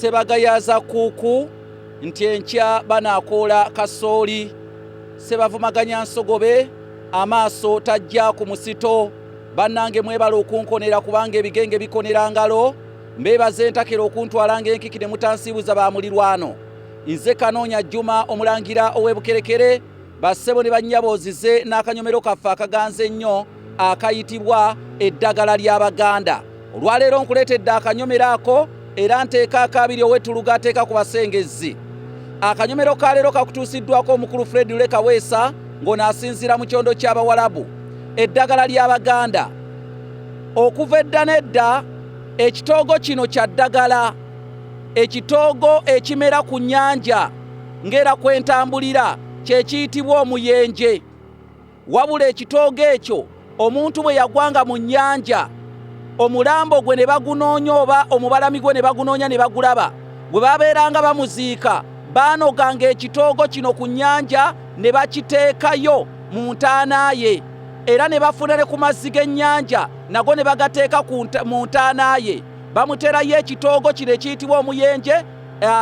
Sebagayaza kuuku nti enkya banakoola kasooli. Sebavumaganya nsogobe amaaso tajja ku musito. Bannange mwebala okunkonera kubanga ebigenge bikonera ngalo. Mbeebaze ntakera okuntwalanga enkiki ne mutansiibuza ba mulirwano. Nze Kanoonya Juma omulangira ow'ebukerekere. Bassebo ne bannyaboozize n'akanyomero kaffe akaganze ennyo akayitibwa eddagala ly'Abaganda. Olwaleero nkuleetedde akanyomero ako era nteeka akabiri ow'ettuluga ateeka ku basengezzi. Akanyomero ka leero kakutuusiddwako omukulu Fred Lekaweesa ng'onaasinziira mu kyondo ky'Abawalabu. Eddagala ly'Abaganda. Okuva edda n'edda ekitoogo kino kya ddagala. Ekitoogo ekimera ku nnyanja ng'era kwentambulira kye kiyitibwa omuyenje. Wabula ekitoogo ekyo omuntu bwe yagwanga mu nnyanja, omulambo gwe ne bagunoonya oba omubalami gwe ne bagunoonya ne bagulaba, bwe babeeranga bamuziika baanoganga ekitoogo kino ku nnyanja ne bakiteekayo mu ntaana ye, era ne bafuna ne ku mazzi g'ennyanja nago ne bagateeka mu ntaana ye. Bamuterayo ekitoogo kino ekiyitibwa omuyenje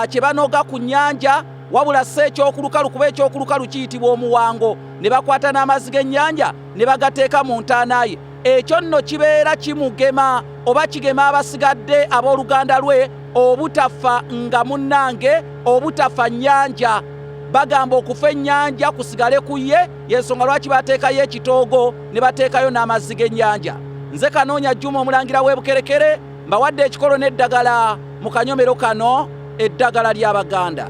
kye banoga ku nnyanja, wabula si ekyokulukalu kuba ekyokulukalu kiyitibwa omuwango. Ne bakwata n'amazzi g'ennyanja ne bagateeka mu ntaana ye. Ekyo nno kibeera kimugema oba kigema abasigadde ab'oluganda lwe obutafa nga munnange obutafa nnyanja. Bagamba okufa ennyanja kusigale ku ye, y'ensonga lwaki bateekayo ekitoogo ne bateekayo n'amazzi g'ennyanja. Nze Kanoonya Juma omulangira w'ebukerekere mbawadde ekikolo n'eddagala mu kanyomero kano, eddagala ly'Abaganda.